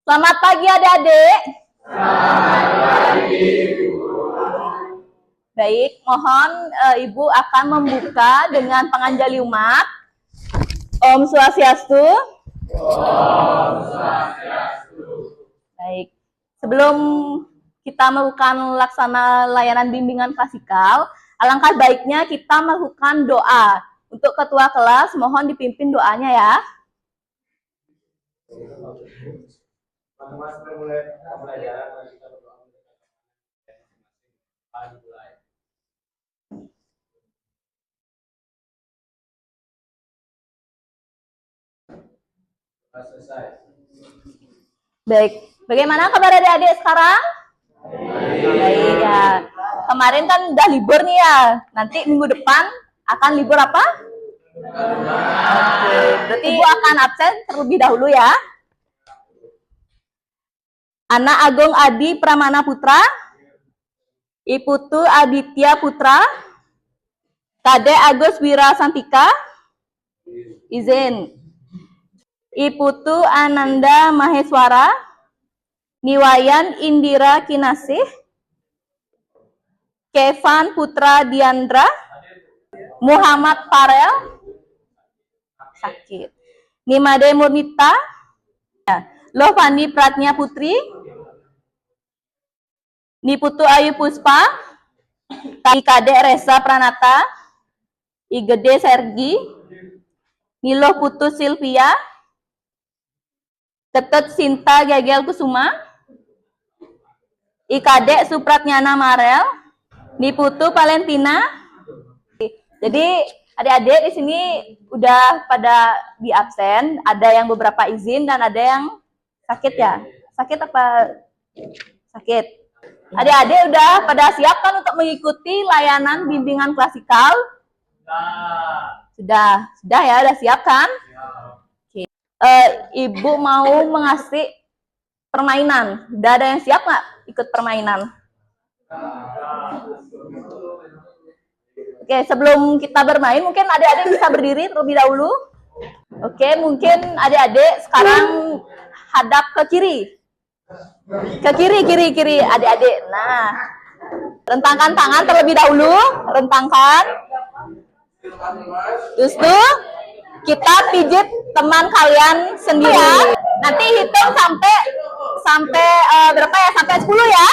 Selamat pagi adik-adik. Baik, mohon Ibu akan membuka dengan panganjali umat. Om Swastiastu. Om Swastiastu. Baik, sebelum kita melakukan laksana layanan bimbingan klasikal, alangkah baiknya kita melakukan doa. Untuk ketua kelas, mohon dipimpin doanya ya. Baik, bagaimana kabar adik-adik sekarang? Baik ya. Kemarin kan udah libur nih ya. Nanti minggu depan akan libur apa? Oke, berarti Ibu akan absen terlebih dahulu ya. Anak Agung Adi Pramana Putra, Iputu Aditya Putra, Kade Agus Wira Santika, izin. Iputu Ananda Maheswara, Niwayan Indira Kinasih, Kevan Putra Diandra, Muhammad Farel, sakit. Nimade Murnita, Lovandi Pratnya Putri, Niputu Ayu Puspa, Kade Reza Pranata, Igede Sergi, Niloh Putu Silvia, Ketet Sinta Gagel Kusuma, Ikade Supratnyana Marel, Niputu Valentina. Jadi adik-adik di sini udah pada di absen, ada yang beberapa izin dan ada yang sakit ya. Sakit apa? Sakit. Adik-adik udah pada siap kan untuk mengikuti layanan bimbingan klasikal? Sudah ya, udah siap kan? Oke. Ibu mau mengasih permainan. Udah ada yang siap nggak ikut permainan? Oke, sebelum kita bermain, mungkin adik-adik bisa berdiri terlebih dahulu. Oke, mungkin adik-adik sekarang hadap ke kiri. Ke kiri, adik-adik. Nah, rentangkan tangan terlebih dahulu, rentangkan. Terus tuh, kita pijit teman kalian sendiri. Nanti hitung sampai berapa ya? Sampai 10 ya.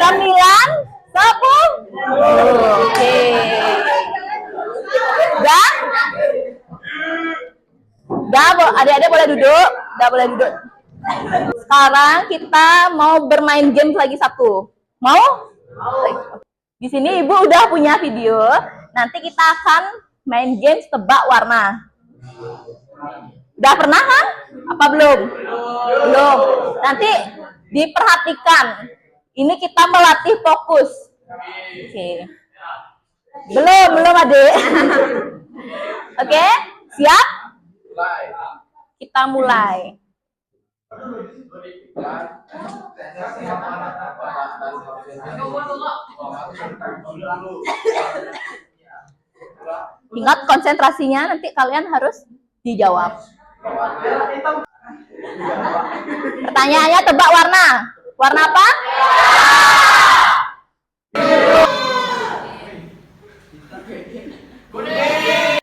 Sembilan, 10. Oke. Udah, adik-adik boleh duduk. Udah boleh duduk. Sekarang kita mau bermain game lagi satu. Mau? Di sini Ibu udah punya video. Nanti kita akan main game tebak warna. Udah pernah kan? Apa belum? Belum. Nanti diperhatikan. Ini kita melatih fokus. Oke. Belum adik. Oke, siap? Kita mulai. Ingat konsentrasinya, nanti kalian harus dijawab. Pertanyaannya tebak warna. Warna apa? Kuning,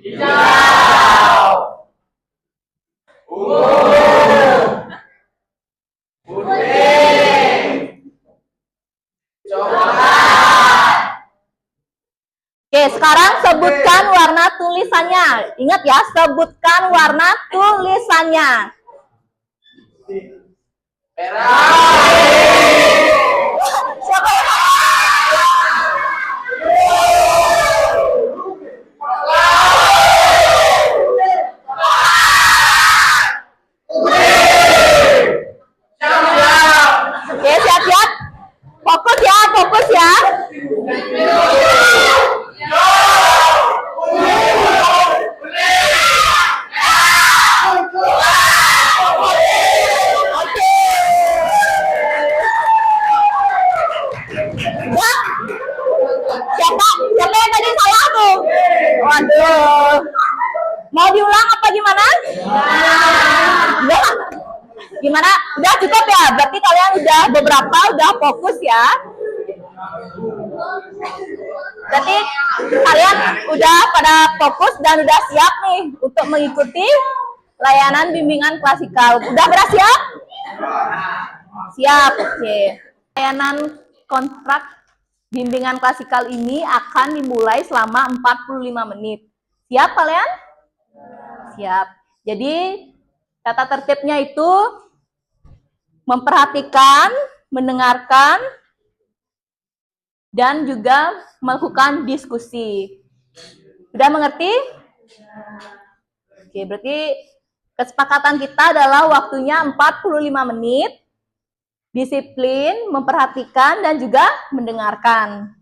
hijau, ungu, putih, coklat. Oke, sekarang sebutkan warna tulisannya. Ingat Ingat ya, sebutkan warna tulisannya. Siapa yang Oke, siap-siap. Fokus ya, fokus ya. Enggak. Siapa yang tadi salah tuh? Waduh. Mau diulang apa gimana? Enggak. Gimana? Udah cukup ya? Berarti kalian udah beberapa udah fokus ya. Berarti kalian udah pada fokus dan udah siap nih untuk mengikuti layanan bimbingan klasikal. Udah pada siap? Siap, oke. Layanan kontrak bimbingan klasikal ini akan dimulai selama 45 menit. Siap kalian? Siap. Jadi tata tertibnya itu memperhatikan, mendengarkan, dan juga melakukan diskusi. Sudah mengerti? Oke, berarti kesepakatan kita adalah waktunya 45 menit, disiplin, memperhatikan, dan juga mendengarkan.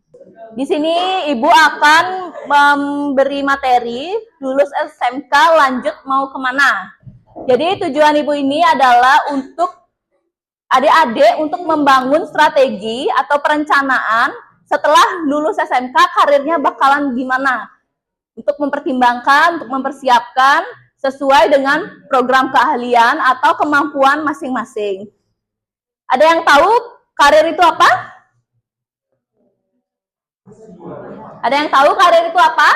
Di sini Ibu akan memberi materi lulus SMK lanjut mau kemana. Jadi tujuan Ibu ini adalah untuk adik-adik untuk membangun strategi atau perencanaan setelah lulus SMK karirnya bakalan gimana. Untuk mempertimbangkan, untuk mempersiapkan sesuai dengan program keahlian atau kemampuan masing-masing. Ada yang tahu karir itu apa? Ada yang tahu karir itu apa?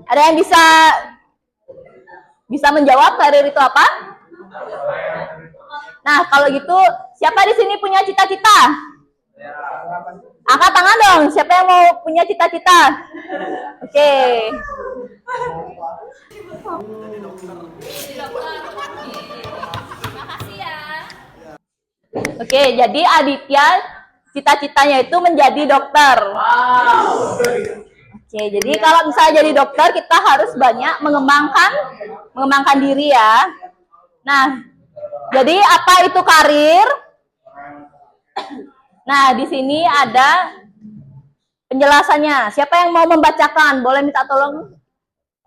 Ada yang bisa menjawab karir itu apa? Nah, kalau gitu, siapa di sini punya cita-cita? Angkat tangan dong, siapa yang mau punya cita-cita? Oke. Oke, jadi Aditya cita-citanya itu menjadi dokter. Oke, jadi kalau misalnya jadi dokter, kita harus banyak mengembangkan diri ya. Nah, jadi apa itu karir? Nah, di sini ada penjelasannya. Siapa yang mau membacakan? Boleh minta tolong?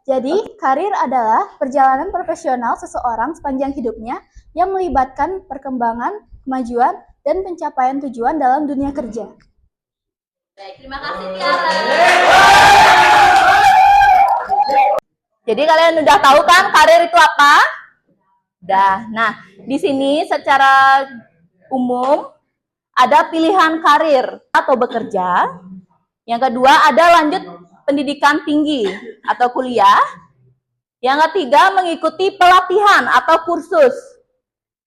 Jadi, karir adalah perjalanan profesional seseorang sepanjang hidupnya yang melibatkan perkembangan, kemajuan, dan pencapaian tujuan dalam dunia kerja. Baik, terima kasih Tiara. Jadi kalian udah tahu kan karir itu apa? Udah. Nah, di sini secara umum ada pilihan karir atau bekerja. Yang kedua ada lanjut pendidikan tinggi atau kuliah. Yang ketiga mengikuti pelatihan atau kursus.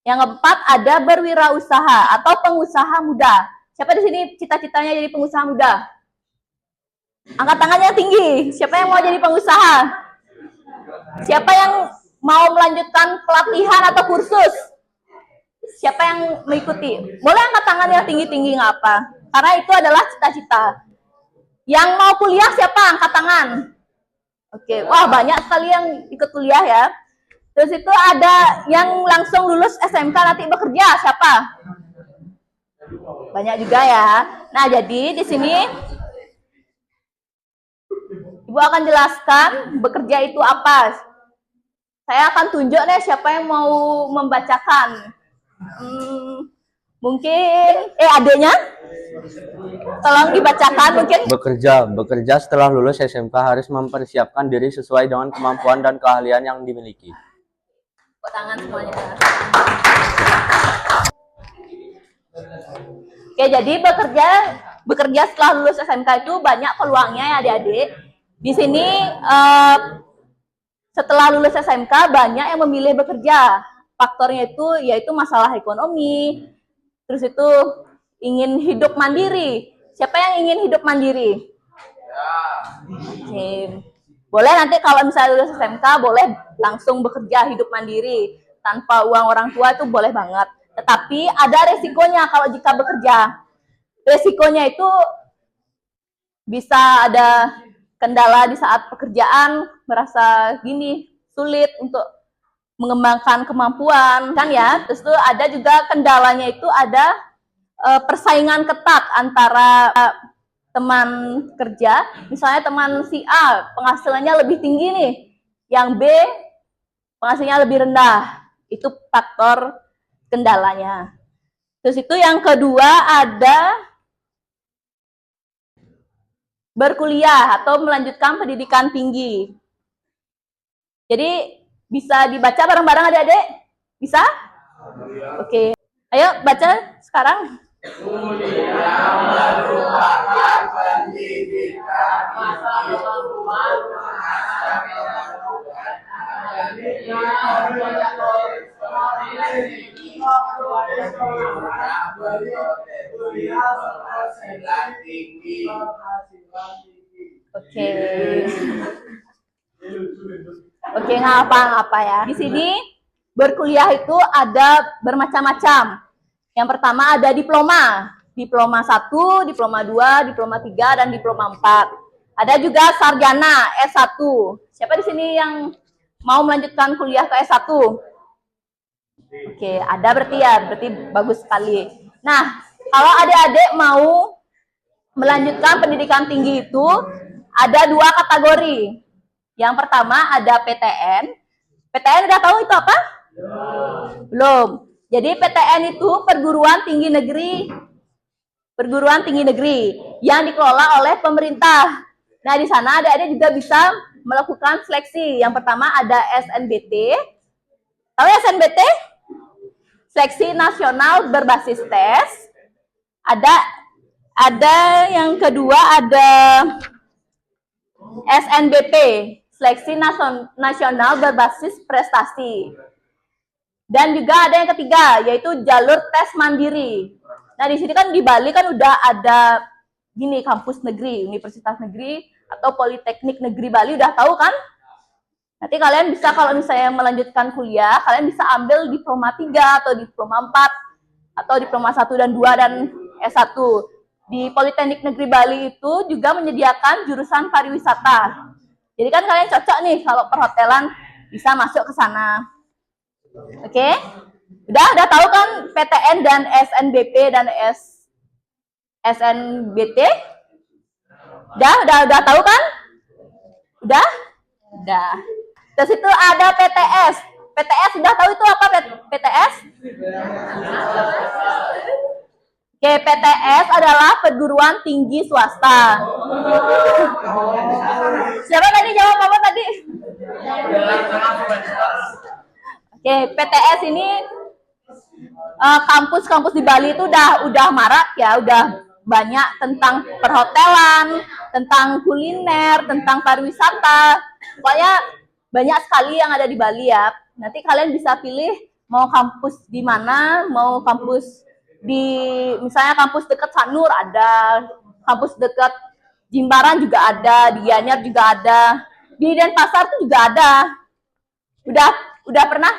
Yang keempat ada berwirausaha atau pengusaha muda. Siapa di sini cita-citanya jadi pengusaha muda? Angkat tangannya tinggi. Siapa yang mau jadi pengusaha? Siapa yang mau melanjutkan pelatihan atau kursus? Siapa yang mengikuti? Boleh angkat tangannya tinggi-tinggi nggak apa? Karena itu adalah cita-cita. Yang mau kuliah siapa? Angkat tangan. Oke, wah banyak sekali yang ikut kuliah ya. Terus itu ada yang langsung lulus SMK nanti bekerja, siapa? Banyak juga ya. Nah, jadi di sini Ibu akan jelaskan bekerja itu apa. Saya akan tunjuk nih siapa yang mau membacakan. Mungkin adanya tolong dibacakan mungkin. Bekerja setelah lulus SMK harus mempersiapkan diri sesuai dengan kemampuan dan keahlian yang dimiliki. Tangan semuanya. Oke, jadi bekerja setelah lulus SMK itu banyak peluangnya ya adik-adik. Di sini setelah lulus SMK banyak yang memilih bekerja. Faktornya itu yaitu masalah ekonomi. Terus itu ingin hidup mandiri. Siapa yang ingin hidup mandiri? Oke. Boleh nanti kalau misalnya lulus SMK, boleh langsung bekerja hidup mandiri. Tanpa uang orang tua itu boleh banget. Tetapi ada resikonya kalau jika bekerja. Resikonya itu bisa ada kendala di saat pekerjaan, merasa gini, sulit untuk mengembangkan kemampuan, kan ya. Terus tuh ada juga kendalanya itu ada persaingan ketat antara teman kerja. Misalnya teman si A penghasilannya lebih tinggi nih, yang B penghasilannya lebih rendah. Itu faktor kendalanya. Terus itu yang kedua ada berkuliah atau melanjutkan pendidikan tinggi. Jadi bisa dibaca bareng-bareng adik-adik? Bisa? Oke. Ayo baca sekarang. Kuliah merupakan pendidikan tinggi. Oke. Oke, ngapa-ngapa ya. Di sini berkuliah itu ada bermacam-macam. Yang pertama ada diploma. Diploma 1, diploma 2, diploma 3, dan diploma 4. Ada juga sarjana S1. Siapa di sini yang mau melanjutkan kuliah ke S1? Oke, ada berarti ya. Berarti bagus sekali. Nah, kalau adik-adik mau melanjutkan pendidikan tinggi itu ada 2 kategori. Yang pertama ada PTN. PTN udah tahu itu apa? Belum. Jadi PTN itu perguruan tinggi negeri yang dikelola oleh pemerintah. Nah, di sana adik-adik juga bisa melakukan seleksi. Yang pertama ada SNBT. Tahu ya SNBT? Seleksi nasional berbasis tes. Ada yang kedua ada SNBP, seleksi nasional berbasis prestasi. Dan juga ada yang ketiga, yaitu jalur tes mandiri. Nah, di sini kan di Bali kan udah ada gini kampus negeri, universitas negeri atau politeknik negeri Bali, udah tahu kan? Nanti kalian bisa kalau misalnya melanjutkan kuliah, kalian bisa ambil diploma 3 atau diploma 4 atau diploma 1 dan 2 dan S1. Di Politeknik Negeri Bali itu juga menyediakan jurusan pariwisata. Jadi kan kalian cocok nih kalau perhotelan bisa masuk ke sana. Oke? Udah tahu kan PTN dan SNBP dan SNBT? Udah tahu kan? Udah. Terus itu ada PTS. PTS udah tahu itu apa PTS? Oke, PTS adalah perguruan tinggi swasta. Siapa tadi jawab apa tadi? Oke, PTS ini kampus-kampus di Bali itu udah marak ya, udah banyak tentang perhotelan, tentang kuliner, tentang pariwisata. Pokoknya banyak sekali yang ada di Bali ya. Nanti kalian bisa pilih mau kampus di mana, mau kampus di misalnya kampus dekat Sanur ada, kampus dekat Jimbaran juga ada, di Gianyar juga ada, di Denpasar tuh juga ada. Udah pernah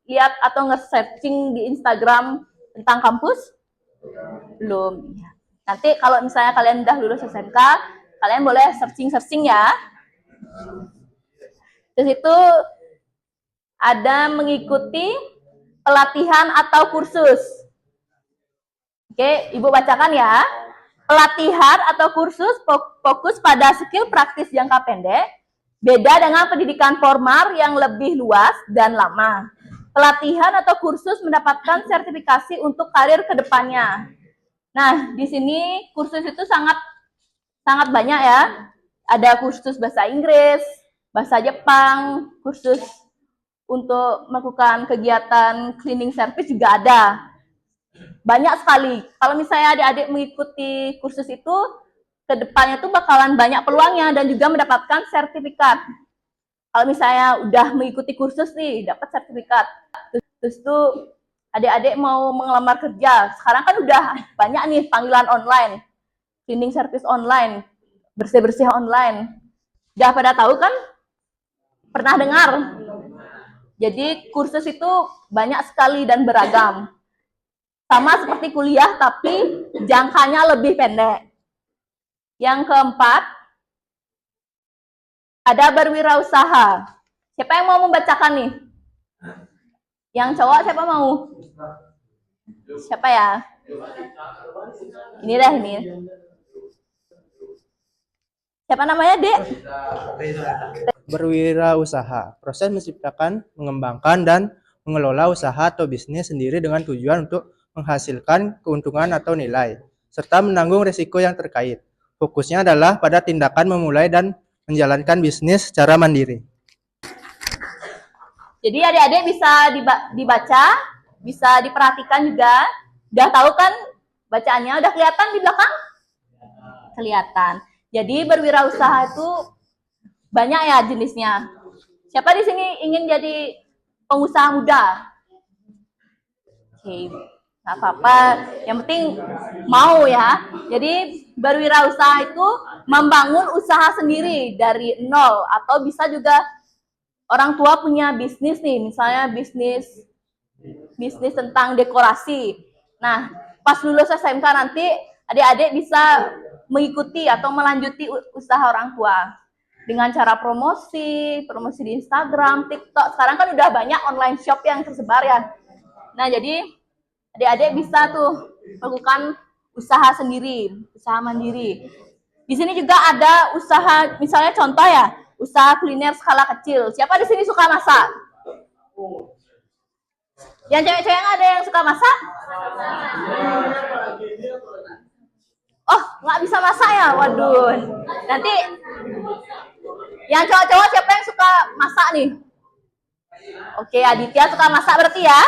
lihat atau nge-searching di Instagram tentang kampus? Belum. Nanti kalau misalnya kalian udah lulus SMK, kalian boleh searching ya. Terus itu ada mengikuti pelatihan atau kursus. Oke, Ibu bacakan ya. Pelatihan atau kursus fokus pada skill praktis jangka pendek, beda dengan pendidikan formal yang lebih luas dan lama. Pelatihan atau kursus mendapatkan sertifikasi untuk karir ke depannya. Nah, di sini kursus itu sangat banyak ya. Ada kursus bahasa Inggris, bahasa Jepang, kursus untuk melakukan kegiatan cleaning service juga ada. Banyak sekali. Kalau misalnya adik-adik mengikuti kursus itu, ke depannya tuh bakalan banyak peluangnya dan juga mendapatkan sertifikat. Kalau misalnya udah mengikuti kursus nih, dapat sertifikat. Terus tuh adik-adik mau mengelamar kerja. Sekarang kan udah banyak nih panggilan online, cleaning service online, bersih-bersih online. Udah pada tahu kan Pernah dengar? Jadi kursus itu banyak sekali dan beragam. Sama seperti kuliah tapi jangkanya lebih pendek. Yang keempat, ada berwirausaha. Siapa yang mau membacakan nih? Yang cowok siapa mau? Siapa ya? Ini dah ini. Siapa namanya, Dek? Berwirausaha, proses menciptakan, mengembangkan, dan mengelola usaha atau bisnis sendiri dengan tujuan untuk menghasilkan keuntungan atau nilai, serta menanggung risiko yang terkait. Fokusnya adalah pada tindakan memulai dan menjalankan bisnis secara mandiri. Jadi adik-adik bisa dibaca, bisa diperhatikan juga. Udah tahu kan bacaannya? Udah kelihatan di belakang? Kelihatan. Jadi berwirausaha itu banyak ya jenisnya. Siapa di sini ingin jadi pengusaha muda? Oke, nggak apa-apa. Yang penting mau ya. Jadi berwirausaha itu membangun usaha sendiri dari nol, atau bisa juga orang tua punya bisnis nih, misalnya bisnis tentang dekorasi. Nah, pas lulus SMK nanti adik-adik bisa mengikuti atau melanjuti usaha orang tua dengan cara promosi di Instagram, TikTok. Sekarang kan udah banyak online shop yang tersebar ya. Nah, jadi adik-adik bisa tuh melakukan usaha sendiri, usaha mandiri. Di sini juga ada usaha, misalnya contoh ya, usaha kuliner skala kecil. Siapa di sini suka masak? Yang cewek-cewek ada yang suka masak? Oh, nggak bisa masak ya? Waduh. Nanti yang cowok-cowok siapa yang suka masak nih? Oke, Aditya suka masak berarti ya.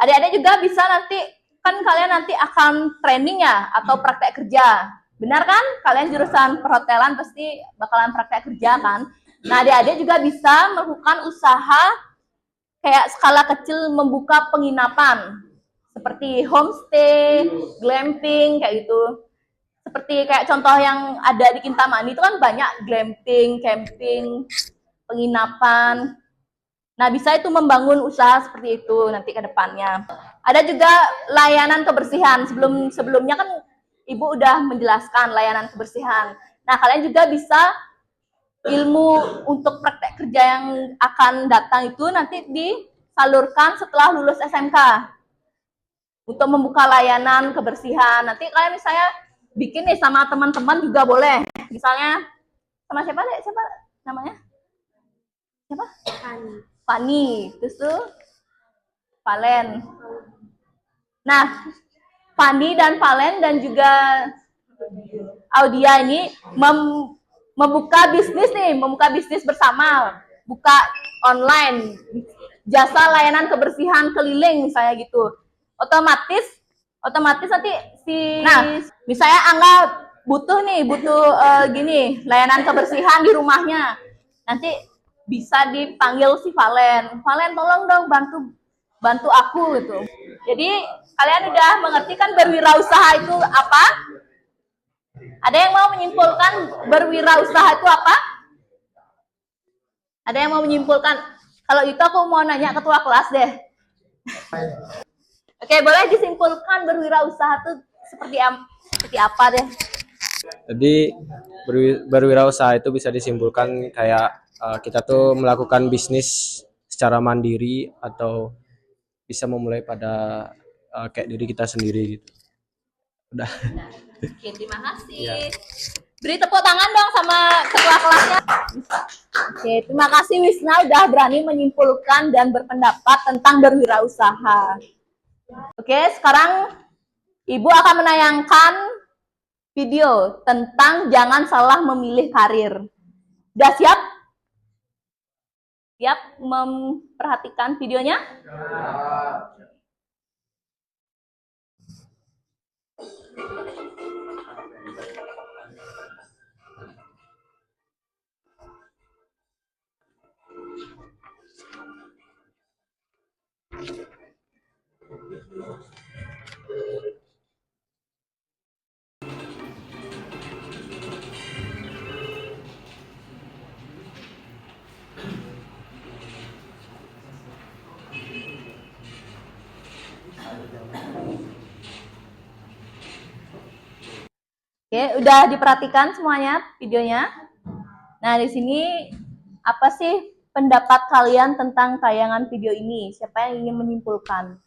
Adik-adik juga bisa nanti, kan kalian nanti akan training ya, atau praktek kerja. Benar kan? Kalian jurusan perhotelan pasti bakalan praktek kerja kan? Nah, adik-adik juga bisa melakukan usaha kayak skala kecil, membuka penginapan. Seperti homestay, glamping, kayak gitu. Seperti kayak contoh yang ada di Kintamani itu kan banyak glamping, camping, penginapan. Nah, bisa itu membangun usaha seperti itu nanti ke depannya. Ada juga layanan kebersihan. Sebelumnya kan Ibu udah menjelaskan layanan kebersihan. Nah, kalian juga bisa ilmu untuk praktek kerja yang akan datang itu nanti disalurkan setelah lulus SMK. Untuk membuka layanan kebersihan. Nanti kalian misalnya bikin nih sama teman-teman juga boleh. Misalnya sama siapa deh? Siapa namanya? Siapa? Fani. Terus tuh Valen. Nah, Fani dan Valen dan juga Audia ini membuka bisnis bersama, buka online, jasa layanan kebersihan keliling misalnya gitu. Otomatis nanti misalnya Angga butuh gini layanan kebersihan di rumahnya, nanti bisa dipanggil si Valen, tolong dong bantu aku gitu. Jadi kalian udah mengerti kan berwirausaha itu apa? Ada yang mau menyimpulkan berwirausaha itu apa? Ada yang mau menyimpulkan? Kalau itu aku mau nanya ketua kelas deh. Oke, boleh disimpulkan berwirausaha itu seperti apa deh? Jadi berwirausaha itu bisa disimpulkan kayak kita tuh melakukan bisnis secara mandiri atau bisa memulai pada kayak diri kita sendiri gitu. Udah. Oke, terima kasih. Ya. Beri tepuk tangan dong sama ketua kelasnya. Oke, terima kasih Wisna udah berani menyimpulkan dan berpendapat tentang berwirausaha. Oke, sekarang Ibu akan menayangkan video tentang jangan salah memilih karir. Udah siap? Siap memperhatikan videonya? Oke, udah diperhatikan semuanya videonya. Nah, di sini apa sih pendapat kalian tentang tayangan video ini? Siapa yang ingin menyimpulkan?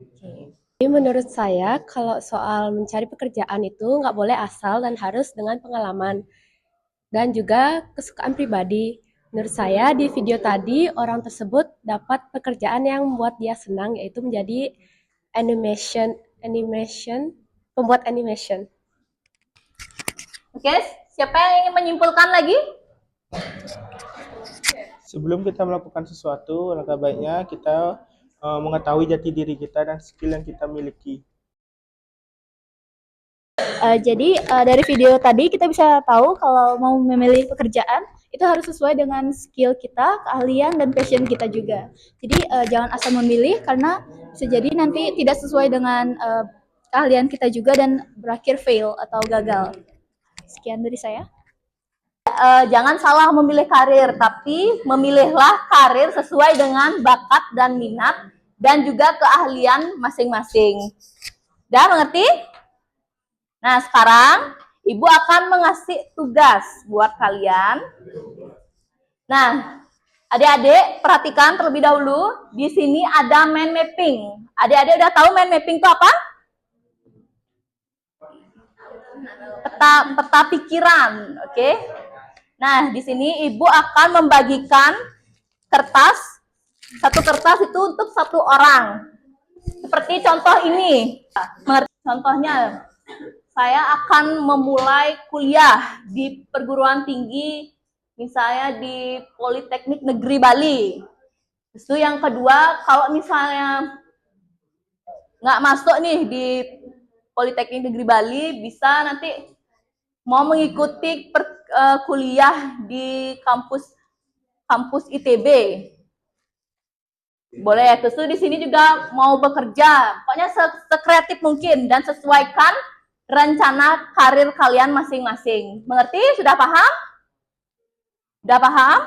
Oke. Jadi menurut saya, kalau soal mencari pekerjaan itu nggak boleh asal dan harus dengan pengalaman dan juga kesukaan pribadi. Menurut saya, di video tadi, orang tersebut dapat pekerjaan yang membuat dia senang, yaitu menjadi pembuat animation. Oke, siapa yang ingin menyimpulkan lagi? Sebelum kita melakukan sesuatu, langkah baiknya kita mengetahui jati diri kita dan skill yang kita miliki. Jadi dari video tadi kita bisa tahu kalau mau memilih pekerjaan itu harus sesuai dengan skill kita, keahlian dan passion kita juga. Jadi jangan asal memilih karena bisa jadi nanti tidak sesuai dengan keahlian kita juga dan berakhir fail atau gagal. Sekian dari saya. Jangan salah memilih karir, tapi memilihlah karir sesuai dengan bakat dan minat dan juga keahlian masing-masing. Udah mengerti? Nah, sekarang Ibu akan mengasih tugas buat kalian. Nah, adik-adik perhatikan terlebih dahulu. Di sini ada mind mapping. Adik-adik udah tahu mind mapping itu apa? Peta pikiran, oke? Nah, di sini Ibu akan membagikan kertas. Satu kertas itu untuk satu orang. Seperti contoh ini. Contohnya, saya akan memulai kuliah di perguruan tinggi, misalnya di Politeknik Negeri Bali. Itu yang kedua, kalau misalnya nggak masuk nih di Politeknik Negeri Bali, bisa nanti mau mengikuti kuliah di kampus ITB. Boleh. Terus di sini juga mau bekerja. Pokoknya sekreatif mungkin dan sesuaikan rencana karir kalian masing-masing. Mengerti? Sudah paham? Sudah paham?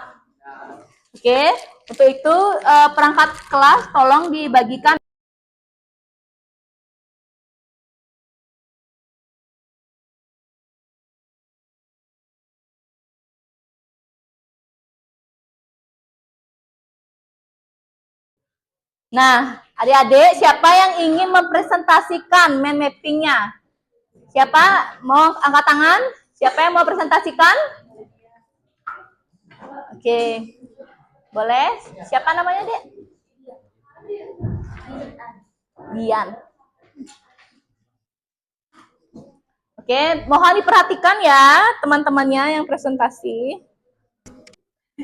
Oke. Untuk itu perangkat kelas tolong dibagikan. Nah, adik-adik, siapa yang ingin mempresentasikan mind mapping-nya? Siapa mau angkat tangan? Siapa yang mau presentasikan? Oke. Boleh? Siapa namanya, Dek? Dian. Oke, mohon diperhatikan ya teman-temannya yang presentasi.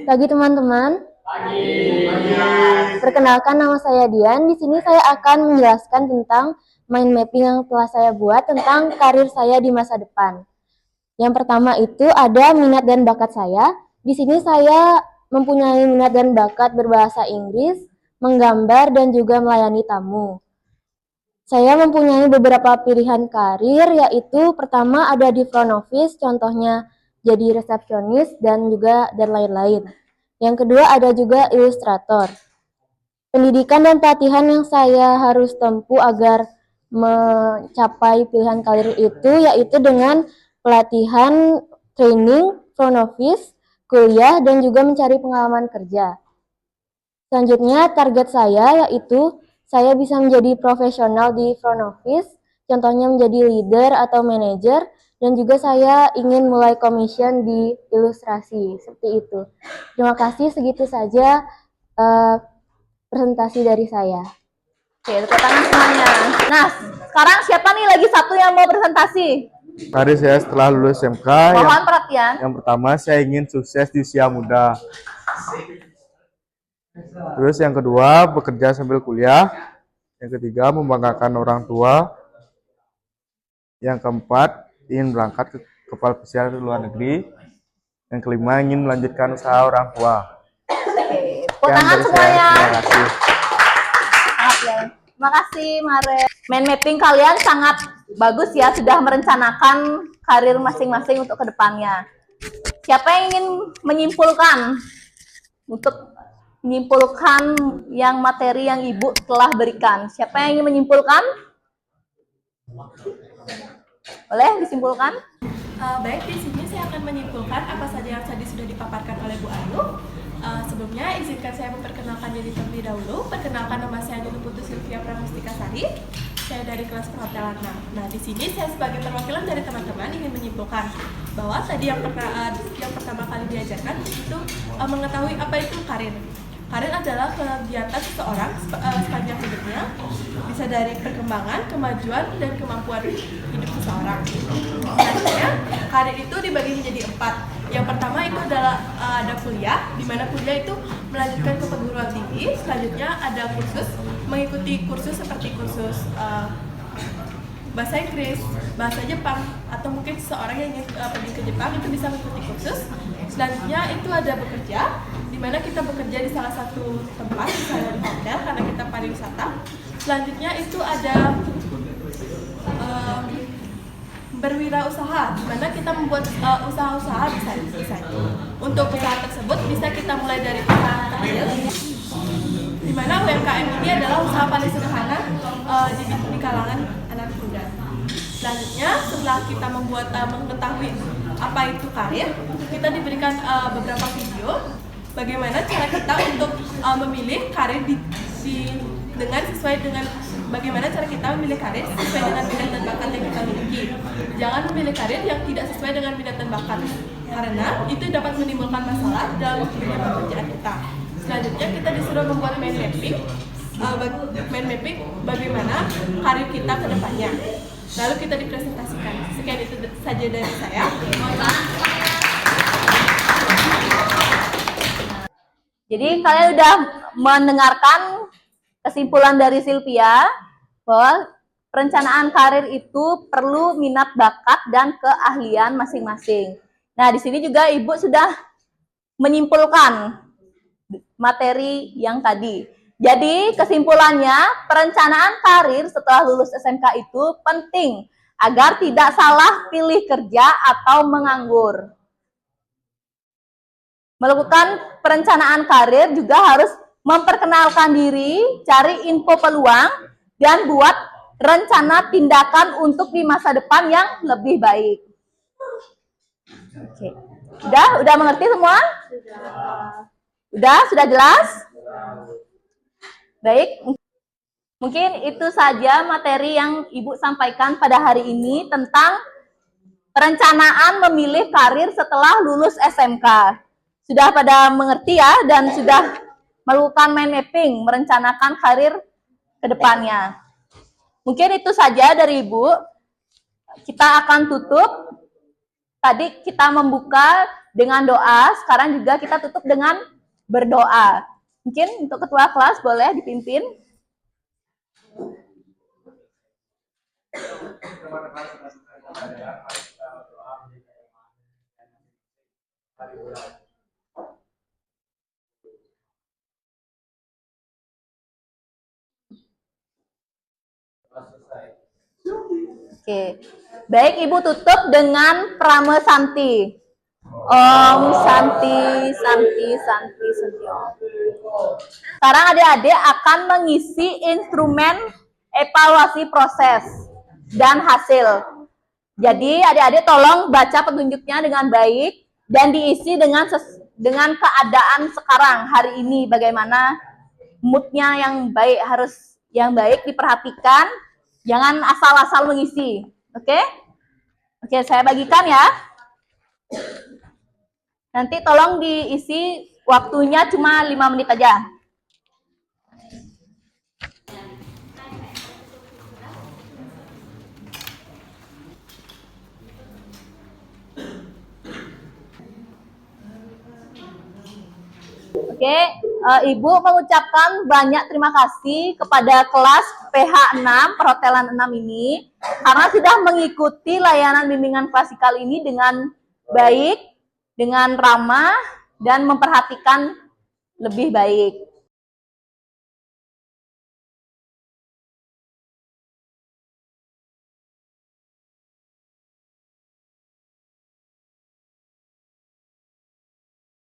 Pagi teman-teman. Perkenalkan, nama saya Dian. Di sini saya akan menjelaskan tentang mind mapping yang telah saya buat tentang karir saya di masa depan. Yang pertama itu ada minat dan bakat saya. Di sini saya mempunyai minat dan bakat berbahasa Inggris, menggambar dan juga melayani tamu. Saya mempunyai beberapa pilihan karir, yaitu pertama ada di front office, contohnya jadi resepsionis dan lain-lain. Yang kedua ada juga ilustrator. Pendidikan dan pelatihan yang saya harus tempuh agar mencapai pilihan karir itu yaitu dengan pelatihan, training, front office, kuliah, dan juga mencari pengalaman kerja. Selanjutnya target saya yaitu saya bisa menjadi profesional di front office, contohnya menjadi leader atau manager, dan juga saya ingin mulai commission di ilustrasi, seperti itu. Terima kasih, segitu saja presentasi dari saya. Oke, tepuk tangan semuanya. Nah, sekarang siapa nih lagi satu yang mau presentasi? Mari saya setelah lulus SMK, Mohon perhatian. yang pertama saya ingin sukses di usia muda. Terus yang kedua, bekerja sambil kuliah. Yang ketiga, membanggakan orang tua. Yang keempat, ingin berangkat ke kapal pesiar ke luar negeri. Yang kelima, ingin melanjutkan usaha orang tua. Oke, tepuk tangan semuanya. Terima kasih. Terima kasih, Mare. Mind mapping kalian sangat bagus ya, sudah merencanakan karir masing-masing untuk kedepannya. Siapa yang ingin menyimpulkan? Untuk menyimpulkan yang materi yang Ibu telah berikan. Siapa yang ingin menyimpulkan? Boleh disimpulkan? Baik, di sini saya akan menyimpulkan apa saja yang tadi sudah dipaparkan oleh Bu Ayu. Sebelumnya izinkan saya memperkenalkan diri terlebih dahulu. Perkenalkan, nama saya Putu Sylvia Pramustika Sari. Saya dari kelas perhotelan 6. Nah, di sini saya sebagai perwakilan dari teman-teman ingin menyimpulkan bahwa tadi yang pertama kali diajarkan itu mengetahui apa itu karir. Karir adalah kegiatan seseorang sepanjang hidupnya, bisa dari perkembangan, kemajuan, dan kemampuan hidup seseorang. Selanjutnya, karir itu dibagi menjadi 4. Yang pertama itu adalah ada kuliah, di mana kuliah itu melanjutkan ke perguruan tinggi. Selanjutnya ada kursus, mengikuti kursus seperti kursus bahasa Inggris, bahasa Jepang, atau mungkin seseorang yang ingin pergi ke Jepang itu bisa mengikuti kursus. Selanjutnya itu ada bekerja, di mana kita bekerja di salah satu tempat, misalnya di hotel karena kita pariwisata. Selanjutnya itu ada berwirausaha, di mana kita membuat usaha-usaha bisa itu. Untuk usaha tersebut bisa kita mulai dari usaha kecil, di mana UMKM ini adalah usaha paling sederhana di kalangan anak muda. Selanjutnya, setelah kita mengetahui apa itu karir, kita diberikan beberapa video bagaimana cara kita untuk memilih karir dengan sesuai dengan bagaimana cara kita memilih karir sesuai dengan minat dan bakat yang kita miliki. Jangan memilih karir yang tidak sesuai dengan minat dan bakat, karena itu dapat menimbulkan masalah dalam dunia pekerjaan kita. Selanjutnya kita disuruh membuat mind mapping bagaimana karir kita ke depannya. Lalu kita dipresentasikan. Sekian itu saja dari saya. Jadi kalian udah mendengarkan kesimpulan dari Sylvia bahwa perencanaan karir itu perlu minat bakat dan keahlian masing-masing. Nah, di sini juga Ibu sudah menyimpulkan materi yang tadi. Jadi kesimpulannya, perencanaan karir setelah lulus SMK itu penting agar tidak salah pilih kerja atau menganggur. Melakukan perencanaan karir juga harus memperkenalkan diri, cari info peluang, dan buat rencana tindakan untuk di masa depan yang lebih baik. Oke. Udah mengerti semua? Sudah jelas? Baik, mungkin itu saja materi yang Ibu sampaikan pada hari ini tentang perencanaan memilih karir setelah lulus SMK. Sudah pada mengerti ya, dan sudah melakukan mind mapping, merencanakan karir ke depannya. Mungkin itu saja dari Ibu. Kita akan tutup. Tadi kita membuka dengan doa, sekarang juga kita tutup dengan berdoa. Mungkin untuk ketua kelas boleh dipimpin. Oke. Baik, Ibu tutup dengan Prama Santi. Om Santi, Santi, Santi, Santi Om. Sekarang adik-adik akan mengisi instrumen evaluasi proses dan hasil. Jadi adik-adik tolong baca petunjuknya dengan baik dan diisi dengan keadaan sekarang hari ini, bagaimana moodnya yang baik, harus yang baik diperhatikan, jangan asal-asal mengisi. Oke? Oke, saya bagikan ya. Nanti tolong diisi, waktunya cuma 5 menit aja. Oke, Ibu mengucapkan banyak terima kasih kepada kelas PH 6, Perhotelan 6 ini, karena sudah mengikuti layanan bimbingan klasikal ini dengan baik, dengan ramah, dan memperhatikan lebih baik.